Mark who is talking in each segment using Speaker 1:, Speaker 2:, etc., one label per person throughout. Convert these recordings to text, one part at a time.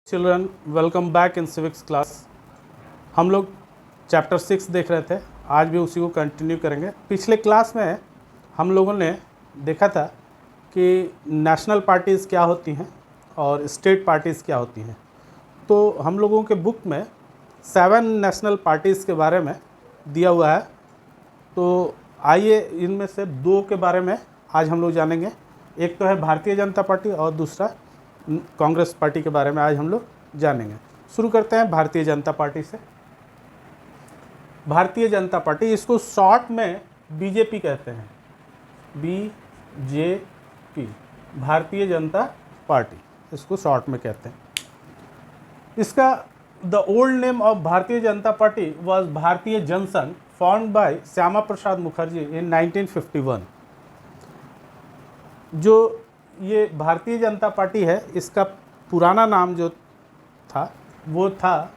Speaker 1: Children, welcome back in civics class. हम लोग chapter 6 देख रहे थे, आज भी उसी को कंटिन्यू करेंगे। पिछले क्लास में हम लोगों ने देखा था कि नेशनल पार्टीज़ क्या होती हैं और स्टेट पार्टीज़ क्या होती हैं। तो हम लोगों के बुक में 7 नेशनल पार्टीज़ के बारे में दिया हुआ है। तो आइए इनमें से 2 के बारे में आज हम लोग जानेंगे। एक तो है भारतीय जनता पार्टी और दूसरा कांग्रेस पार्टी के बारे में आज हम लोग जानेंगे। शुरू करते हैं भारतीय जनता पार्टी से। भारतीय जनता पार्टी, इसको शॉर्ट में बीजेपी कहते हैं, बीजेपी, भारतीय जनता पार्टी, इसको शॉर्ट में कहते हैं। इसका the old name of Bharatiya Janata party was भारतीय जनसंघ, फॉर्म्ड बाय श्यामा प्रसाद मुखर्जी इन 1951। जो ये भारतीय जनता पार्टी है, इसका पुराना नाम जो था वो था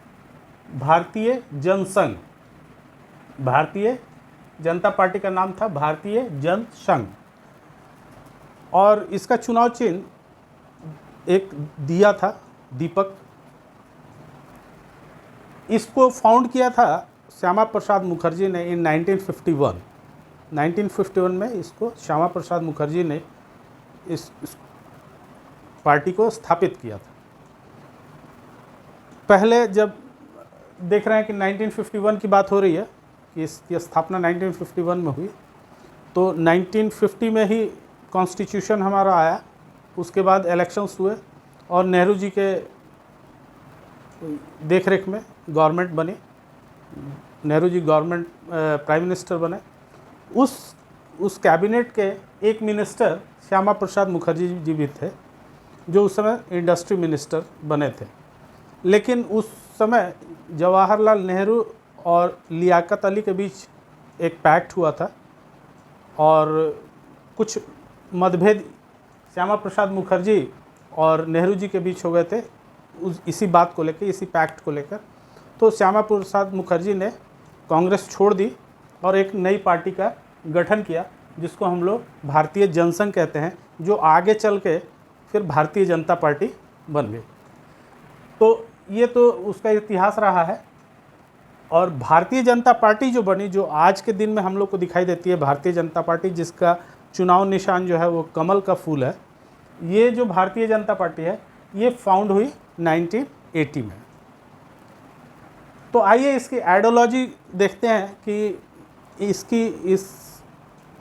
Speaker 1: भारतीय जनसंघ। भारतीय जनता पार्टी का नाम था भारतीय जनसंघ। और इसका चुनाव चिन्ह एक दिया था, दीपक। इसको फाउंड किया था श्यामा प्रसाद मुखर्जी ने इन 1951। 1951 में इसको श्यामा प्रसाद मुखर्जी ने इस पार्टी को स्थापित किया था। पहले जब देख रहे हैं कि 1951 की बात हो रही है कि इसकी स्थापना 1951 में हुई, तो 1950 में ही कॉन्स्टिट्यूशन हमारा आया। उसके बाद इलेक्शंस हुए और नेहरू जी के देखरेख में गवर्नमेंट बनी। Nehru ji government prime minister बने। उस कैबिनेट के एक मिनिस्टर श्यामा प्रसाद मुखर्जी जी भी थे, जो उस समय इंडस्ट्री मिनिस्टर बने थे। लेकिन उस समय जवाहरलाल नेहरू और लियाकत अली के बीच एक पैक्ट हुआ था और कुछ मतभेद श्यामा प्रसाद मुखर्जी और नेहरू जी के बीच हो गए थे इसी बात को लेकर, इसी पैक्ट को लेकर। तो श्यामा प्रसाद मुखर्जी ने कांग्रेस छोड़ दी और एक नई पार्टी का गठन किया, जिसको हम लोग भारतीय जनसंघ कहते हैं, जो आगे चल के फिर भारतीय जनता पार्टी बन गई। तो ये तो उसका इतिहास रहा है। और भारतीय जनता पार्टी जो बनी, जो आज के दिन में हम लोग को दिखाई देती है, भारतीय जनता पार्टी, जिसका चुनाव निशान जो है वो कमल का फूल है, ये जो भारतीय जनता पार्टी है ये फाउंड हुई 1980 में। तो आइए इसकी आइडियोलॉजी देखते हैं कि इस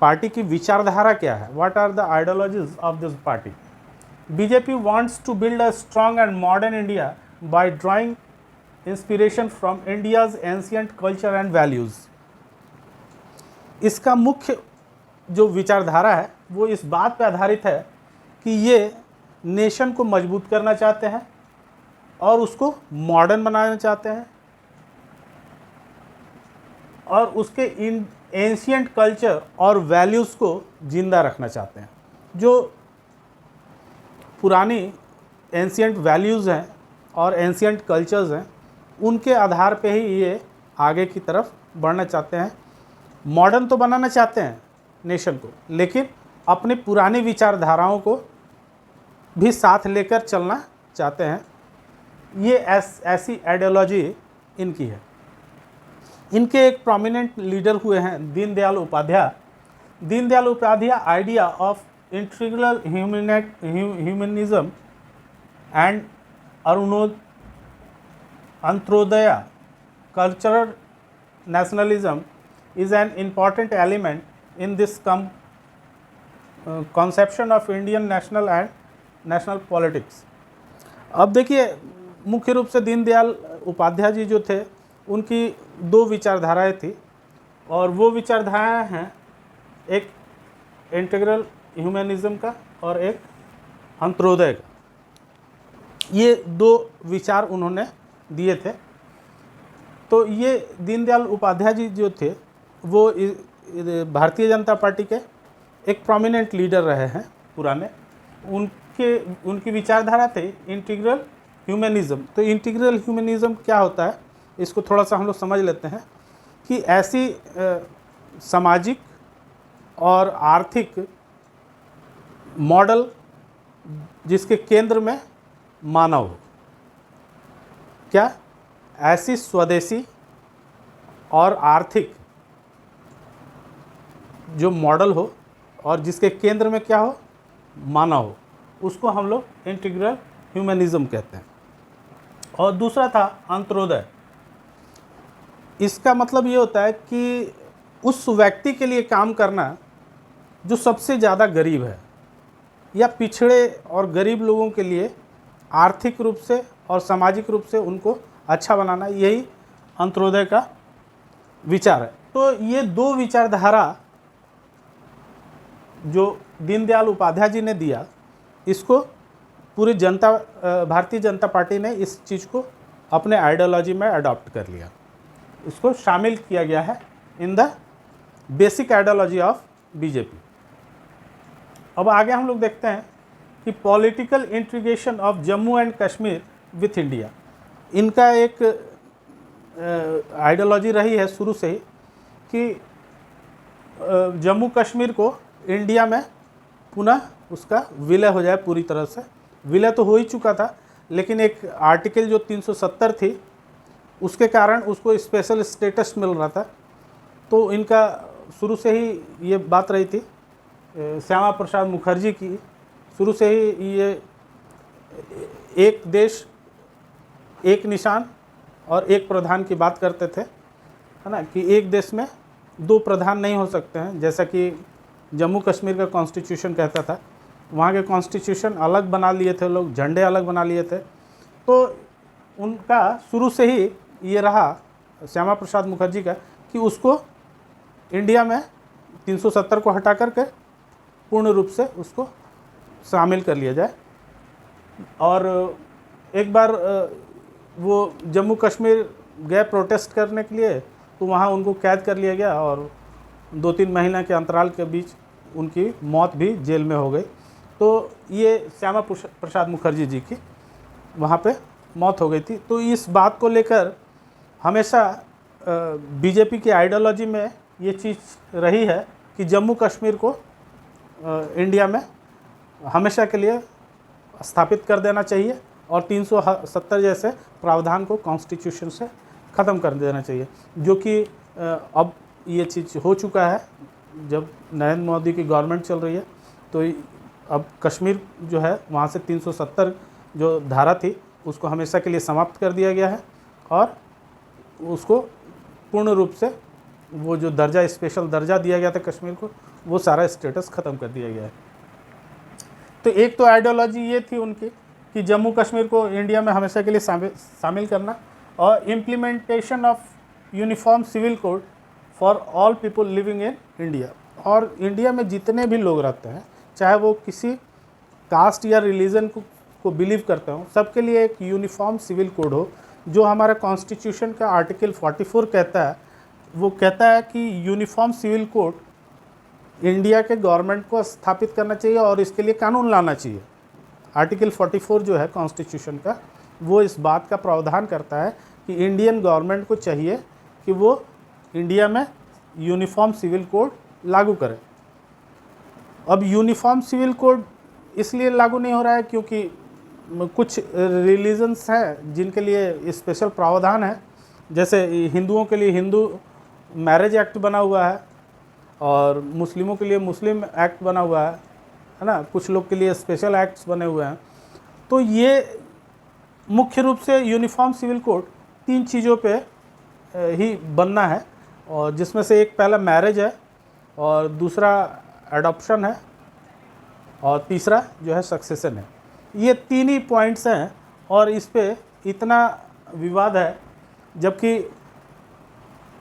Speaker 1: पार्टी की विचारधारा क्या है। What are the ideologies of this party. BJP wants to build a strong and modern India by drawing inspiration from India's ancient culture and values. इसका मुख्य जो विचारधारा है वो इस बात पर आधारित है कि ये नेशन को मजबूत करना चाहते हैं और उसको मॉडर्न बनाना चाहते हैं और उसके इन एंशिएंट कल्चर और वैल्यूज़ को ज़िंदा रखना चाहते हैं। जो पुरानी एंशिएंट वैल्यूज़ हैं और एंशिएंट कल्चर्स हैं, उनके आधार पे ही ये आगे की तरफ बढ़ना चाहते हैं। मॉडर्न तो बनाना चाहते हैं नेशन को, लेकिन अपनी पुरानी विचारधाराओं को भी साथ लेकर चलना चाहते हैं। ये ऐसी आइडियोलॉजी इनकी है। इनके एक प्रोमिनेंट लीडर हुए हैं Deendayal Upadhyaya. Deendayal Upadhyaya idea of integral humanism and Antyodaya cultural nationalism is an important element in this conception of Indian national and national politics। अब देखिए, मुख्य रूप से दीनदयाल उपाध्याय जी जो थे, उनकी 2 विचारधाराएं थी और वो विचारधाराएं हैं एक इंटीग्रल ह्यूमनिज्म का और एक अंत्योदय का। ये 2 विचार उन्होंने दिए थे। तो ये दीनदयाल उपाध्याय जी जो थे वो भारतीय जनता पार्टी के एक प्रोमिनेंट लीडर रहे हैं पुराने। उनकी विचारधारा थे इंटीग्रल ह्यूमनिज्म। तो इंटीग्रल ह्यूमनिज्म क्या होता है, इसको थोड़ा सा हम लोग समझ लेते हैं कि ऐसी सामाजिक और आर्थिक मॉडल जिसके केंद्र में मानव हो। क्या? ऐसी स्वदेशी और आर्थिक जो मॉडल हो और जिसके केंद्र में क्या हो? मानव हो, उसको हम लोग इंटीग्रल ह्यूमनिज्म कहते हैं। और दूसरा था अंत्योदय। इसका मतलब ये होता है कि उस व्यक्ति के लिए काम करना जो सबसे ज़्यादा गरीब है, या पिछड़े और गरीब लोगों के लिए आर्थिक रूप से और सामाजिक रूप से उनको अच्छा बनाना, यही अंत्योदय का विचार है। तो ये दो विचारधारा जो दीनदयाल उपाध्याय जी ने दिया, इसको पूरी भारतीय जनता पार्टी ने इस चीज़ को अपने आइडियोलॉजी में अडॉप्ट कर लिया, इसको शामिल किया गया है in the basic ideology of BJP. अब आगे हम लोग देखते हैं कि political integration of Jammu and Kashmir with India. इनका एक आइडियोलॉजी रही है शुरू से ही कि जम्मू कश्मीर को इंडिया में पुनः उसका विलय हो जाए पूरी तरह से। विलय तो हो ही चुका था, लेकिन एक आर्टिकल जो 370 थी उसके कारण उसको स्पेशल स्टेटस मिल रहा था। तो इनका शुरू से ही ये बात रही थी, श्यामा प्रसाद मुखर्जी की शुरू से ही ये एक देश एक निशान और एक प्रधान की बात करते थे, है ना, कि एक देश में दो प्रधान नहीं हो सकते हैं। जैसा कि जम्मू कश्मीर का कॉन्स्टिट्यूशन कहता था, वहाँ के कॉन्स्टिट्यूशन अलग बना लिए थे लोग, झंडे अलग बना लिए थे। तो उनका शुरू से ही ये रहा श्यामा प्रसाद मुखर्जी का कि उसको इंडिया में 370 को हटा करके पूर्ण रूप से उसको शामिल कर लिया जाए। और एक बार वो जम्मू कश्मीर गए प्रोटेस्ट करने के लिए, तो वहाँ उनको कैद कर लिया गया और 2-3 महीना के अंतराल के बीच उनकी मौत भी जेल में हो गई। तो ये श्यामा प्रसाद मुखर्जी जी की वहाँ पे मौत हो गई थी। तो इस बात को लेकर हमेशा बीजेपी की आइडियोलॉजी में ये चीज़ रही है कि जम्मू कश्मीर को इंडिया में हमेशा के लिए स्थापित कर देना चाहिए और 370 जैसे प्रावधान को कॉन्स्टिट्यूशन से ख़त्म कर देना चाहिए, जो कि अब ये चीज़ हो चुका है। जब नरेंद्र मोदी की गवर्नमेंट चल रही है, तो अब कश्मीर जो है वहाँ से 370 जो धारा थी उसको हमेशा के लिए समाप्त कर दिया गया है और उसको पूर्ण रूप से वो जो दर्जा, स्पेशल दर्जा दिया गया था कश्मीर को, वो सारा स्टेटस ख़त्म कर दिया गया है। तो एक तो आइडियोलॉजी ये थी उनकी कि जम्मू कश्मीर को इंडिया में हमेशा के लिए शामिल करना, और implementation of uniform civil code for all people living in India. और इंडिया में जितने भी लोग रहते हैं, चाहे वो किसी कास्ट या रिलीजन को बिलीव करते हो, सबके लिए एक यूनिफॉर्म सिविल कोड हो। जो हमारा कॉन्स्टिट्यूशन का आर्टिकल 44 कहता है, वो कहता है कि यूनिफॉर्म सिविल कोड इंडिया के गवर्नमेंट को स्थापित करना चाहिए और इसके लिए कानून लाना चाहिए। आर्टिकल 44 जो है कॉन्स्टिट्यूशन का, वो इस बात का प्रावधान करता है कि इंडियन गवर्नमेंट को चाहिए कि वो इंडिया में यूनिफॉर्म सिविल कोड लागू करे। अब यूनिफॉर्म सिविल कोड इसलिए लागू नहीं हो रहा है क्योंकि कुछ रिलीजन्स हैं जिनके लिए स्पेशल प्रावधान है। जैसे हिंदुओं के लिए हिंदू मैरिज एक्ट बना हुआ है और मुस्लिमों के लिए मुस्लिम एक्ट बना हुआ है ना, कुछ लोग के लिए स्पेशल एक्ट्स बने हुए हैं। तो ये मुख्य रूप से यूनिफॉर्म सिविल कोड 3 चीज़ों पे ही बनना है, और जिसमें से एक पहला मैरिज है, और दूसरा एडॉप्शन है, और तीसरा जो है सक्सेशन है। ये 3 ही पॉइंट्स हैं और इस पे इतना विवाद है, जबकि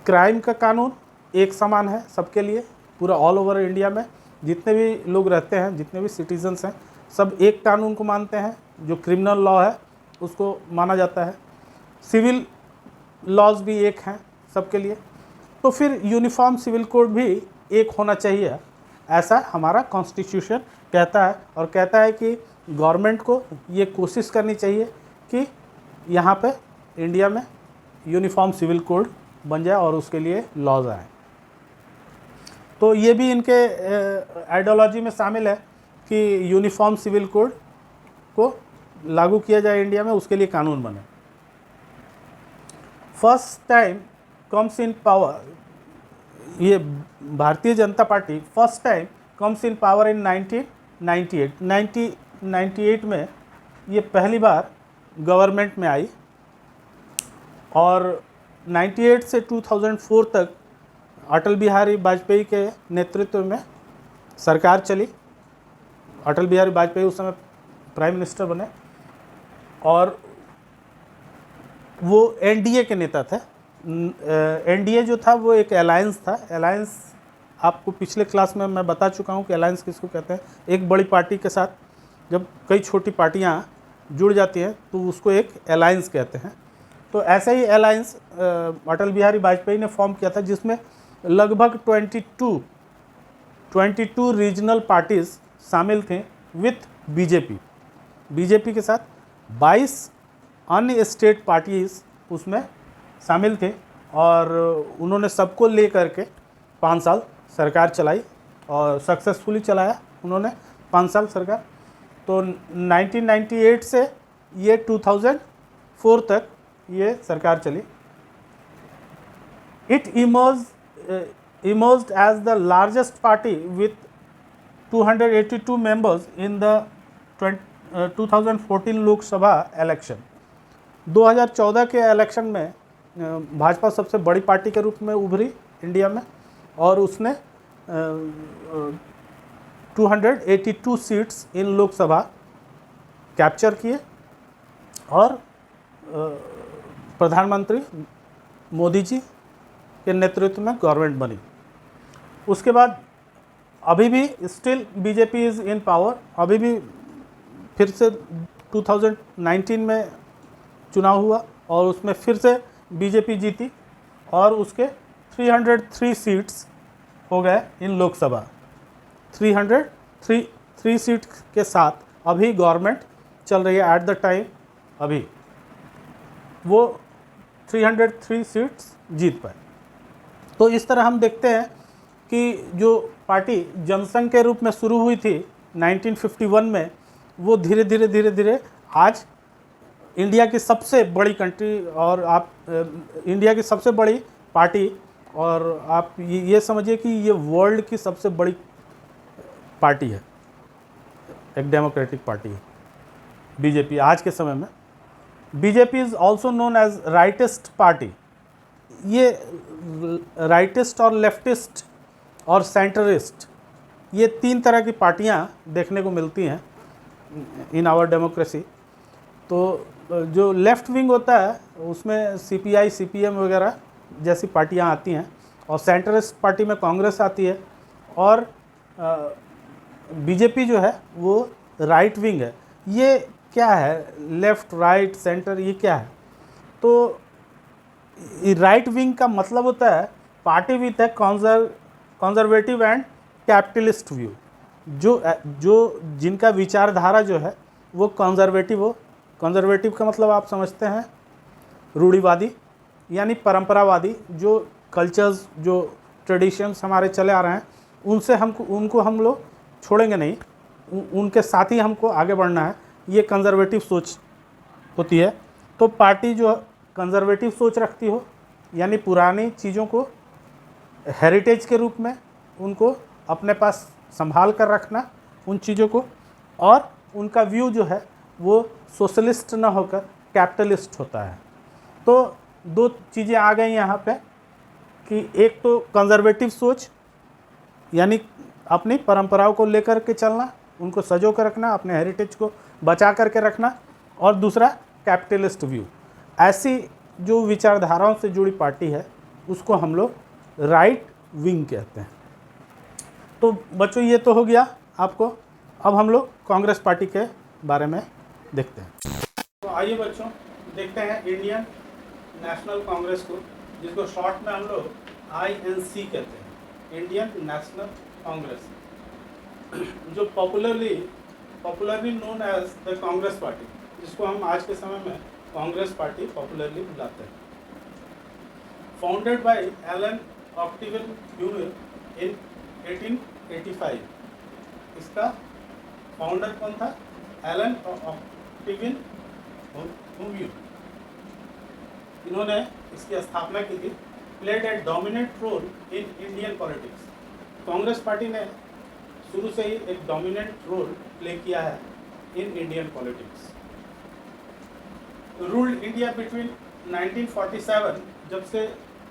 Speaker 1: क्राइम का कानून एक समान है सबके लिए, पूरा ऑल ओवर इंडिया में जितने भी लोग रहते हैं, जितने भी सिटीजन्स हैं, सब एक कानून को मानते हैं। जो क्रिमिनल लॉ है उसको माना जाता है, सिविल लॉज भी एक हैं सबके लिए। तो फिर यूनिफॉर्म सिविल कोड भी एक होना चाहिए, ऐसा हमारा कॉन्स्टिट्यूशन कहता है। और कहता है कि गवर्नमेंट को ये कोशिश करनी चाहिए कि यहाँ पे इंडिया में यूनिफॉर्म सिविल कोड बन जाए और उसके लिए लॉज आए। तो ये भी इनके आइडियोलॉजी में शामिल है कि यूनिफॉर्म सिविल कोड को लागू किया जाए इंडिया में, उसके लिए कानून बने। First time comes in power, ये Bharatiya Janata party first time comes in power in 1998 में ये पहली बार गवर्नमेंट में आई, और 98 से 2004 तक अटल बिहारी वाजपेयी के नेतृत्व में सरकार चली। अटल बिहारी वाजपेयी उस समय प्राइम मिनिस्टर बने, और वो एनडीए के नेता थे। एनडीए जो था वो एक अलायंस था। अलायंस आपको पिछले क्लास में मैं बता चुका हूँ कि अलायंस किसको कहते हैं। एक बड़ी पार्टी के साथ जब कई छोटी पार्टियाँ जुड़ जाती हैं तो उसको एक अलायंस कहते हैं। तो ऐसा ही अलायंस अटल बिहारी वाजपेयी ने फॉर्म किया था, जिसमें लगभग 22 रीजनल पार्टीज़ शामिल थे विथ बीजेपी के साथ 22 अन्य स्टेट पार्टीज़ उसमें शामिल थे, और उन्होंने सबको ले करके 5 साल सरकार चलाई, और सक्सेसफुली चलाया उन्होंने 5 साल सरकार। तो 1998 से ये 2004 तक ये सरकार चली। It emerged as the largest party with 282 members in the 2014 Lok Sabha election. 2014 के इलेक्शन में भाजपा सबसे बड़ी पार्टी के रूप में उभरी इंडिया में, और उसने 282 सीट्स इन लोकसभा कैप्चर किए, और प्रधानमंत्री मोदी जी के नेतृत्व में गवर्नमेंट बनी। उसके बाद अभी भी still BJP is in power. अभी भी फिर से 2019 में चुनाव हुआ, और उसमें फिर से बीजेपी जीती, और उसके 303 सीट्स हो गए इन लोकसभा। 303 सीट के साथ अभी गवर्नमेंट चल रही है। एट द टाइम अभी वो 303 सीट्स जीत पाए। तो इस तरह हम देखते हैं कि जो पार्टी जनसंघ के रूप में शुरू हुई थी 1951 में, वो धीरे धीरे आज इंडिया की सबसे बड़ी कंट्री, और आप इंडिया की सबसे बड़ी पार्टी, और आप ये समझिए कि ये वर्ल्ड की सबसे बड़ी पार्टी है, एक डेमोक्रेटिक पार्टी है बीजेपी आज के समय में। BJP is also known as rightist party. ये राइटिस्ट और लेफ्टिस्ट और सेंटरिस्ट, ये 3 तरह की पार्टियां देखने को मिलती हैं इन आवर डेमोक्रेसी। तो जो लेफ़्ट विंग होता है उसमें सीपीआई, सीपीएम वगैरह जैसी पार्टियां आती हैं, और सेंटरिस्ट पार्टी में कांग्रेस आती है, और बीजेपी जो है वो राइट विंग है। ये क्या है, लेफ़्ट, राइट, सेंटर, ये क्या है? तो राइट विंग का मतलब होता है पार्टी विथ है कंजर्वेटिव एंड कैपिटलिस्ट व्यू। जो जिनका विचारधारा जो है वो कंजर्वेटिव हो। कंजर्वेटिव का मतलब आप समझते हैं रूढ़िवादी, यानी परंपरावादी। जो कल्चर्स, जो ट्रेडिशंस हमारे चले आ रहे हैं, उनको हम लोग छोड़ेंगे नहीं, उनके साथ ही हमको आगे बढ़ना है। ये कंजर्वेटिव सोच होती है। तो पार्टी जो कंजर्वेटिव सोच रखती हो, यानी पुरानी चीज़ों को हेरिटेज के रूप में उनको अपने पास संभाल कर रखना उन चीज़ों को, और उनका व्यू जो है वो सोशलिस्ट ना होकर कैपिटलिस्ट होता है। तो 2 चीज़ें आ गई यहाँ पे कि एक तो कंजर्वेटिव सोच, यानी अपनी परंपराओं को लेकर के चलना, उनको सजो कर रखना, अपने हेरिटेज को बचा करके रखना, और दूसरा कैपिटलिस्ट व्यू। ऐसी जो विचारधाराओं से जुड़ी पार्टी है उसको हम लोग राइट विंग कहते हैं। तो बच्चों ये तो हो गया आपको। अब हम लोग कांग्रेस पार्टी के बारे में देखते हैं। तो आइए बच्चों देखते हैं इंडियन नेशनल कांग्रेस को, जिसको शॉर्ट में हम लोग INC कहते हैं, इंडियन नेशनल कांग्रेस, जो popularly known as the Congress party, जिसको हम आज के समय में कांग्रेस पार्टी पॉपुलरली बुलाते हैं। Founded by Allan Octavian unit in 1885। इसका फाउंडर कौन था? Allan Octavian Hume. इन्होंने इसकी स्थापना की थी। Played a dominant role in Indian politics. Congress party ने शुरू से ही एक डोमिनेंट रोल प्ले किया है इन Indian politics. Ruled India between 1947, जब से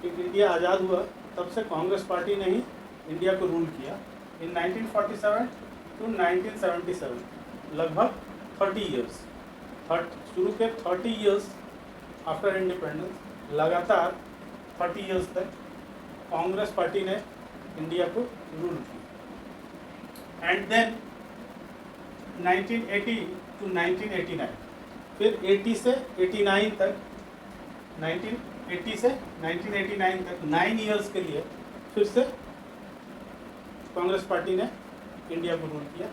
Speaker 1: इंडिया आज़ाद हुआ तब से कांग्रेस पार्टी ने ही इंडिया को रूल किया। इन 1947 टू 1977, लगभग 30 ईयर्स, शुरू के 30 ईयर्स आफ्टर इंडिपेंडेंस, लगातार 30 ईयर्स तक कांग्रेस पार्टी ने इंडिया को रूल किया। एंड देन 1980 टू 1989, फिर 80 से 89 तक, 1980 से 1989 तक 9 ईयर्स के लिए फिर से कांग्रेस पार्टी ने इंडिया को रूल किया।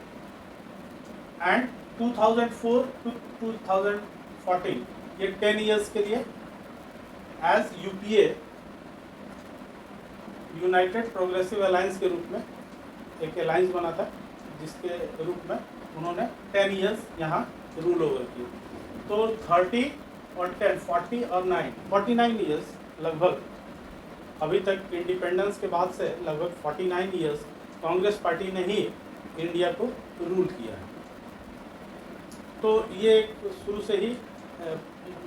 Speaker 1: एंड 2004 टू 2014, ये 10 ईयर्स के लिए as UPA, United Progressive Alliance के रूप में एक अलायंस बना था, जिसके रूप में उन्होंने 10 ईयर्स यहाँ रूल ओवर किए। तो 30 और 10, 40 और 9, 49 ईयर्स लगभग, अभी तक इंडिपेंडेंस के बाद से लगभग 49 ईयर्स कांग्रेस पार्टी ने ही इंडिया को रूल किया है। तो ये शुरू से ही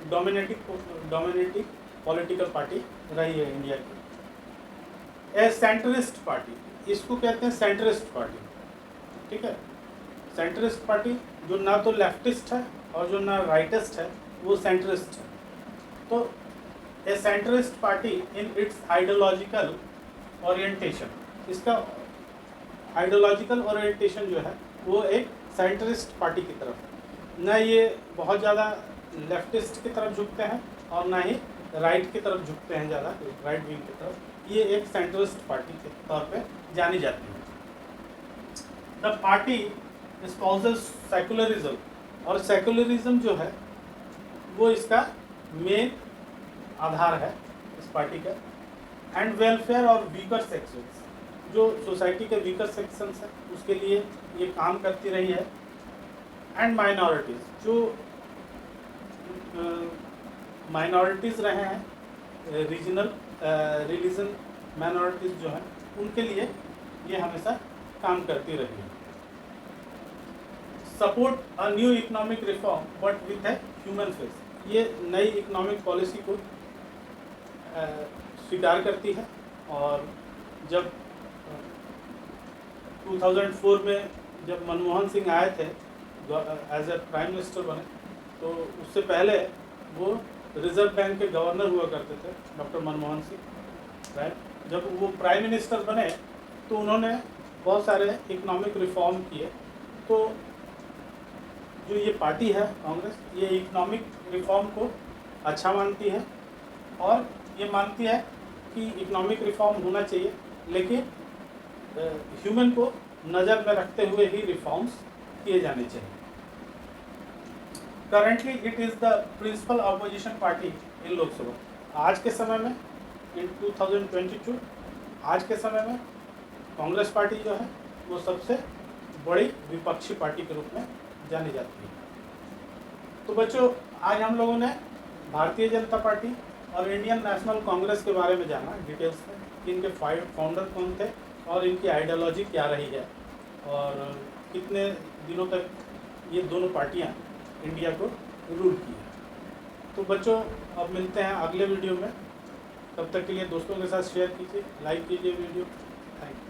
Speaker 1: डोमिनेटिंग पॉलिटिकल पार्टी रही है इंडिया की। ए सेंट्रिस्ट पार्टी, इसको कहते हैं सेंट्रिस्ट पार्टी, ठीक है। सेंट्रिस्ट पार्टी जो ना तो लेफ्टिस्ट है और जो ना राइटिस्ट है, वो सेंट्रिस्ट है। तो a centrist party in its ideological orientation, इसका आइडियोलॉजिकल ओरिएंटेशन जो है वो एक सेंट्रिस्ट पार्टी की तरफ है। ना ये बहुत ज़्यादा लेफ्टिस्ट की तरफ झुकते हैं और ना ही राइट की तरफ झुकते हैं, ज़्यादा राइट विंग की तरफ। ये एक सेंट्रिस्ट पार्टी के तौर पे जानी जाती है। द पार्टी स्पॉन्सर्स सेकुलरिज्म, और सेकुलरिज्म जो है वो इसका मेन आधार है इस पार्टी का। एंड वेलफेयर और वीकर सेक्शंस, जो सोसाइटी के वीकर सेक्शंस हैं उसके लिए ये काम करती रही है। एंड माइनॉरिटीज़, जो माइनॉरिटीज़ रहे हैं, रीजनल रिलीजन माइनॉरिटीज़ जो हैं, उनके लिए ये हमेशा काम करती रही है। Support a new economic reform but with a human face, ये नई इकोनॉमिक पॉलिसी को स्वीकार करती है। और जब 2004 में जब मनमोहन सिंह आए थे एज ए प्राइम मिनिस्टर बने, तो उससे पहले वो रिजर्व बैंक के गवर्नर हुआ करते थे, डॉक्टर मनमोहन सिंह, राइट। जब वो प्राइम मिनिस्टर बने तो उन्होंने बहुत सारे इकोनॉमिक रिफॉर्म किए। तो जो ये पार्टी है कांग्रेस, ये इकोनॉमिक रिफॉर्म को अच्छा मानती है और ये मानती है कि इकोनॉमिक रिफॉर्म होना चाहिए, लेकिन ह्यूमन को नज़र में रखते हुए ही रिफॉर्म्स किए जाने चाहिए। Currently it is the principal opposition party in Lok Sabha. आज के समय में, इन 2022, आज के समय में कांग्रेस पार्टी जो है वो सबसे बड़ी विपक्षी पार्टी के रूप में जानी जाती है। तो बच्चों, आज हम लोगों ने भारतीय जनता पार्टी और इंडियन नेशनल कांग्रेस के बारे में जाना डिटेल्स में, कि इनके फाउंडर कौन थे और इनकी आइडियोलॉजी क्या रही है और कितने दिनों तक ये दोनों पार्टियां इंडिया को रूल की है। तो बच्चों, अब मिलते हैं अगले वीडियो में। तब तक के लिए दोस्तों के साथ शेयर कीजिए, लाइक कीजिए वीडियो। Thank you.